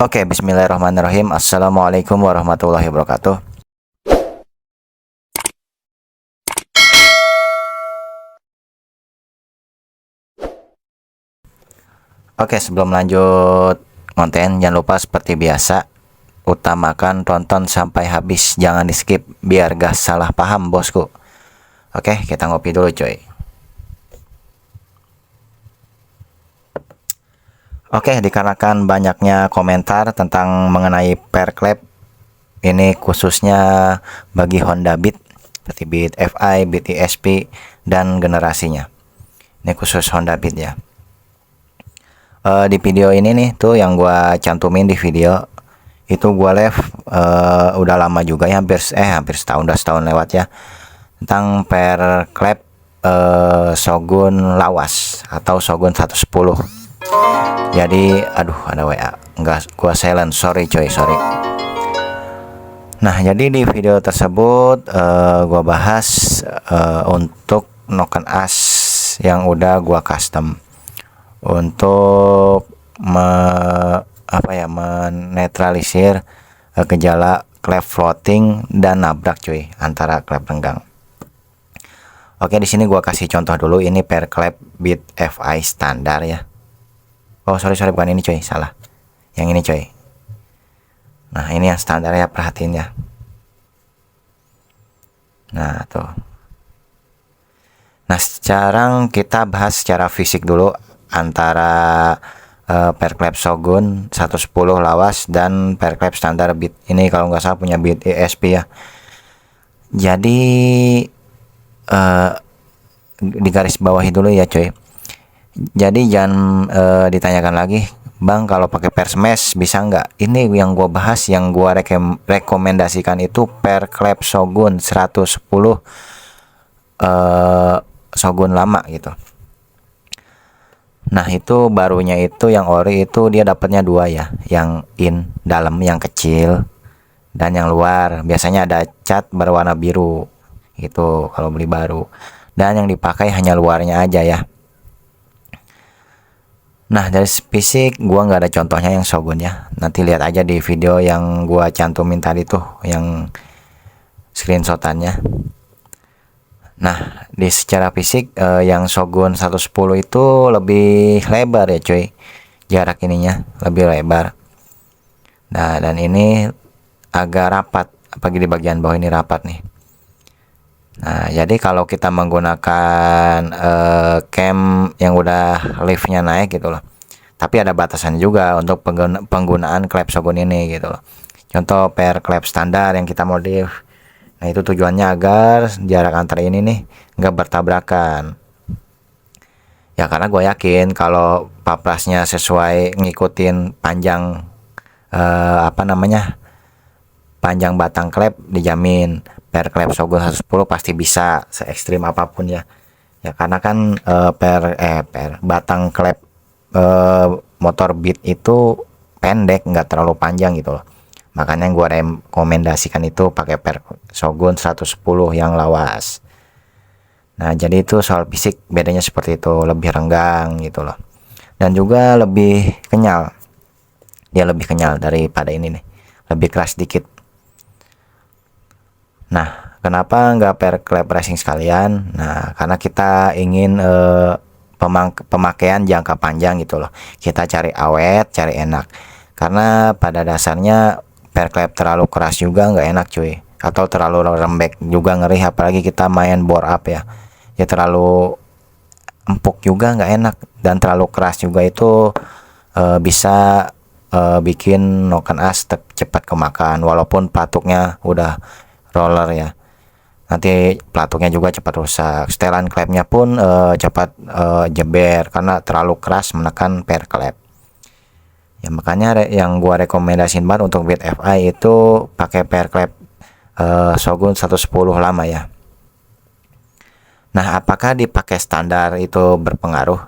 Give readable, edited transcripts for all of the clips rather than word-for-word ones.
Oke, bismillahirrahmanirrahim. Assalamualaikum warahmatullahi wabarakatuh. Oke, sebelum lanjut konten, jangan lupa seperti biasa, utamakan tonton sampai habis, jangan di skip biar gak salah paham bosku. Oke, kita ngopi dulu coy. Oke, dikarenakan banyaknya komentar tentang mengenai perklep ini, khususnya bagi Honda Beat seperti Beat FI, Beat ESP dan generasinya. Ini khusus Honda Beat ya. Di video ini nih tuh yang gua cantumin di video itu gua live udah lama juga ya, hampir setahun lewat ya, tentang perklep Shogun lawas atau Shogun 110. Jadi aduh, ada WA, enggak, gua silent, sorry coy, sorry. Nah, jadi di video tersebut gua bahas untuk noken as yang udah gua custom untuk menetralisir gejala klep floating dan nabrak cuy antara klep renggang. Oke, di sini gua kasih contoh dulu. Ini per klep Beat FI standar ya. Oh sorry bukan ini cuy, salah. Yang ini cuy. Nah, ini yang standar ya, perhatiin ya. Nah tuh. Nah, sekarang kita bahas secara fisik dulu antara perklep Shogun 110 lawas dan perklep standar Beat. Ini kalau nggak salah punya Beat ESP ya. Jadi di garis bawahi dulu ya coy. Jadi jangan ditanyakan lagi, Bang, kalau pakai persmesh bisa nggak? Ini yang gua bahas, yang gua rekomendasikan itu perklep Shogun 110 Shogun lama gitu. Nah, itu barunya itu yang ori itu dia dapatnya dua ya, yang in dalam yang kecil dan yang luar biasanya ada cat berwarna biru itu kalau beli baru, dan yang dipakai hanya luarnya aja ya. Nah, dari fisik gua nggak ada contohnya yang Shogun ya, nanti lihat aja di video yang gua cantumin tadi tuh yang screenshotannya. Nah, di secara fisik yang Shogun 110 itu lebih lebar ya cuy, jarak ininya lebih lebar. Nah, dan ini agak rapat, apalagi di bagian bawah ini rapat nih. Nah, jadi kalau kita menggunakan cam yang udah liftnya naik gitu loh, tapi ada batasan juga untuk penggunaan klep Shogun ini gitu loh. Contoh per klep standar yang kita modif. Nah, itu tujuannya agar jarak antara ini nih nggak bertabrakan. Ya, karena gue yakin kalau paprasnya sesuai ngikutin panjang panjang batang klep, dijamin per klep Shogun 110 pasti bisa se ekstrim apapun ya. Ya karena kan per batang klep motor Beat itu pendek, nggak terlalu panjang gitu loh. Makanya yang gue rekomendasikan itu pakai per Shogun 110 yang lawas. Nah, jadi itu soal fisik bedanya seperti itu, lebih renggang gitu loh. Dan juga lebih kenyal. Dia lebih kenyal daripada ini nih. Lebih keras dikit. Nah, kenapa nggak per klep racing sekalian? Nah, karena kita ingin pemakaian jangka panjang gitu loh. Kita cari awet, cari enak. Karena pada dasarnya perklep terlalu keras juga nggak enak cuy, atau terlalu lembek juga ngeri, apalagi kita main bore up ya terlalu empuk juga nggak enak, dan terlalu keras juga itu bisa bikin noken as cepat kemakan, walaupun pelatuknya udah roller ya, nanti pelatuknya juga cepat rusak, setelan klepnya pun cepat jeber karena terlalu keras menekan perklep. Ya, makanya yang gua rekomendasiin banget untuk Beat FI itu pakai perklep Shogun 110 lama ya. Nah, apakah dipakai standar itu berpengaruh?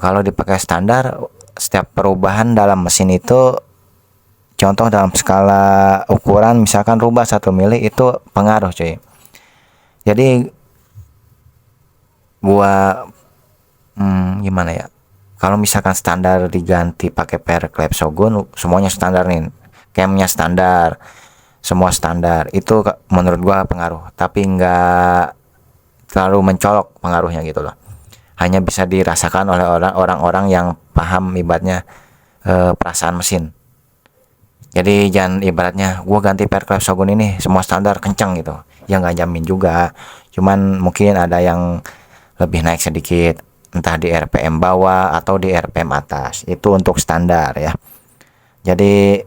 Kalau dipakai standar, setiap perubahan dalam mesin itu, contoh dalam skala ukuran misalkan rubah 1 mili itu pengaruh cuy. Jadi gua gimana ya, Kalau misalkan standar diganti pakai per klep Shogun, semuanya standar nih, camnya standar, semua standar, itu menurut gua pengaruh, tapi nggak terlalu mencolok pengaruhnya gitu loh. Hanya bisa dirasakan oleh orang-orang yang paham ibaratnya perasaan mesin. Jadi jangan ibaratnya gua ganti per klep Shogun ini semua standar kencang gitu, ya nggak jamin juga. Cuman mungkin ada yang lebih naik sedikit, entah di RPM bawah atau di RPM atas, itu untuk standar ya. Jadi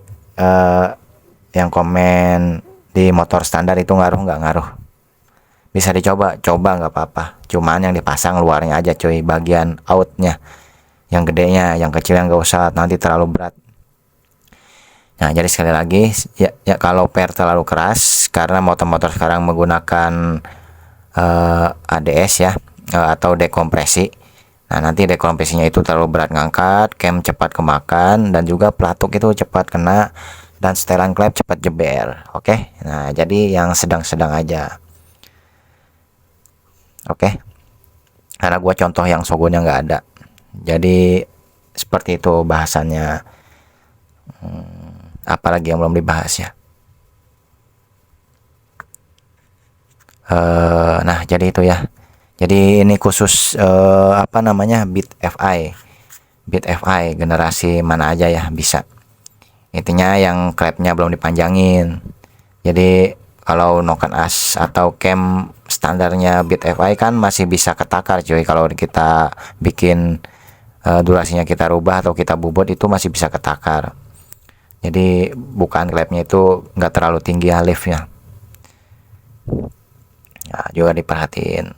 yang komen di motor standar itu ngaruh nggak? Ngaruh, bisa dicoba, coba nggak apa-apa, cuman yang dipasang luarnya aja cuy, bagian outnya, yang gedenya, yang kecil yang nggak usah, nanti terlalu berat. Nah, jadi sekali lagi ya kalau per terlalu keras, karena motor-motor sekarang menggunakan ADS ya, atau dekompresi. Nah, nanti dekompresinya itu terlalu berat ngangkat, cam cepat kemakan, dan juga pelatuk itu cepat kena, dan setelan klep cepat jeber. Oke. Nah, jadi yang sedang-sedang aja. Oke. Karena gua contoh yang Shogunnya nggak ada. Jadi seperti itu bahasannya. Apalagi yang belum dibahas ya. Nah, jadi itu ya. Jadi ini khusus apa namanya, Beat FI generasi mana aja ya bisa. Intinya yang klepnya belum dipanjangin. Jadi kalau noken as atau cam standarnya Beat FI kan masih bisa ketakar cuy. Kalau kita bikin durasinya kita rubah atau kita bubut, itu masih bisa ketakar. Jadi bukaan klepnya itu nggak terlalu tinggi liftnya. Nah, juga diperhatiin.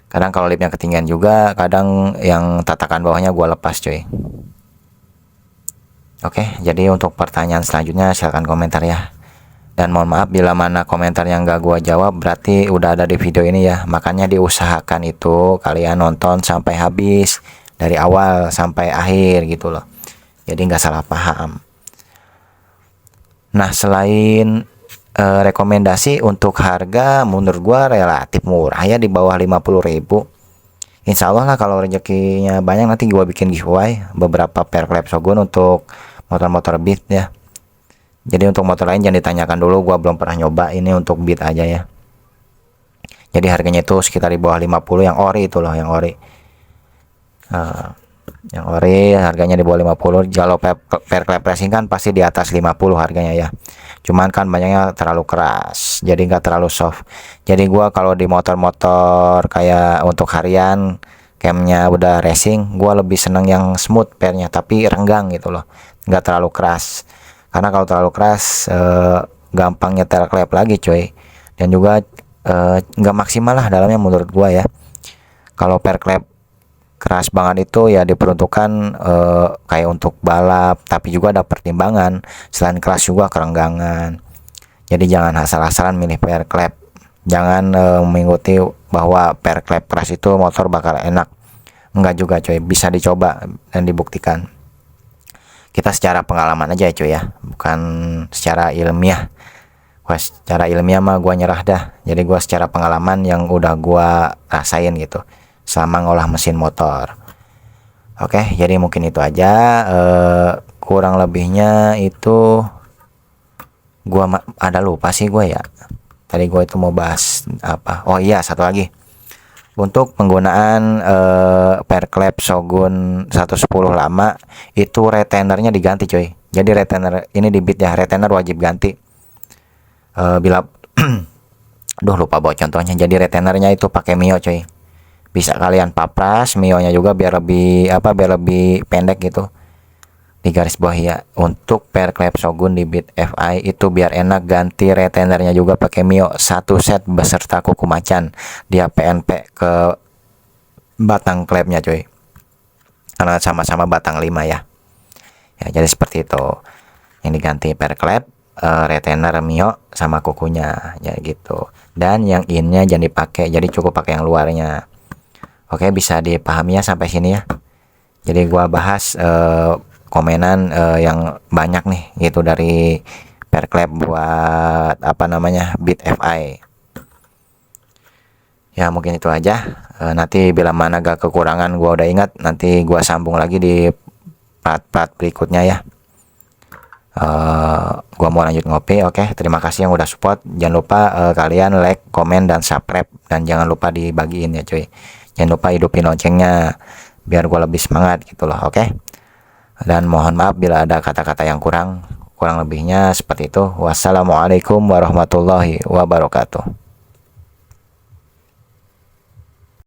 Kadang kalau lipnya ketinggian juga, kadang yang tatakan bawahnya gua lepas cuy. Oke, jadi untuk pertanyaan selanjutnya silahkan komentar ya. Dan mohon maaf bila mana komentar yang gak gua jawab, berarti udah ada di video ini ya. Makanya diusahakan itu kalian nonton sampai habis, dari awal sampai akhir gitu loh. Jadi nggak salah paham. Nah, selain rekomendasi untuk harga, menurut gua relatif murah ya, di bawah 50.000. Insya Allah lah kalau rezekinya banyak nanti gua bikin giveaway beberapa per klep Shogun untuk motor-motor Beat ya. Jadi untuk motor lain jangan ditanyakan dulu, gua belum pernah nyoba, ini untuk Beat aja ya. Jadi harganya itu sekitar di bawah 50, yang ori itu loh, yang ori. Yang ori harganya di bawah 50. Kalau per klep racing kan pasti di atas 50 harganya ya. Cuman kan banyaknya terlalu keras, jadi nggak terlalu soft. Jadi gua kalau di motor-motor kayak untuk harian, camnya udah racing, gua lebih seneng yang smooth pernya, tapi renggang gitu loh, nggak terlalu keras. Karena kalau terlalu keras gampang nyetel klep lagi coy, dan juga nggak maksimal lah dalamnya menurut gua ya. Kalau per klep keras banget itu ya diperuntukkan kayak untuk balap, tapi juga ada pertimbangan selain keras juga kerenggangan. Jadi jangan asal-asalan milih per klep, jangan mengikuti bahwa per klep keras itu motor bakal enak. Enggak juga coy, bisa dicoba dan dibuktikan. Kita secara pengalaman aja coy ya, bukan secara ilmiah. Gua secara ilmiah mah gua nyerah dah. Jadi gua secara pengalaman yang udah gua rasain gitu sama ngolah mesin motor. Oke, jadi mungkin itu aja. Kurang lebihnya itu gua ada lupa sih gue ya. Tadi gue itu mau bahas apa? Oh iya, satu lagi. Untuk penggunaan per klep Shogun 110 lama, itu retainernya diganti coy. Jadi retainer ini di Beat ya, retainer wajib ganti. Bila lupa bawa contohnya. Jadi retainernya itu pakai Mio coy. Bisa kalian papras Mio-nya juga biar lebih pendek gitu di garis bawah ya. Untuk per klep Shogun di Beat FI itu biar enak, ganti retainernya juga pakai Mio satu set beserta kuku macan, dia PNP ke batang klepnya coy, karena sama-sama batang 5 ya. Ya jadi seperti itu yang diganti per klep, retainer Mio sama kukunya ya gitu. Dan yang innya jangan dipakai, jadi cukup pakai yang luarnya. Oke, bisa dipahami ya sampai sini ya. Jadi gua bahas komenan yang banyak nih gitu dari per klep buat apa namanya Beat FI. Ya mungkin itu aja. Nanti bila mana gak kekurangan gua udah ingat, nanti gua sambung lagi di part-part berikutnya ya. Gua mau lanjut ngopi. Oke, terima kasih yang udah support. Jangan lupa kalian like, komen, dan subscribe, dan jangan lupa dibagiin ya cuy. Jangan lupa hidupin loncengnya biar gua lebih semangat gitu loh. Oke, dan mohon maaf bila ada kata-kata yang kurang lebihnya seperti itu. Wassalamualaikum warahmatullahi wabarakatuh.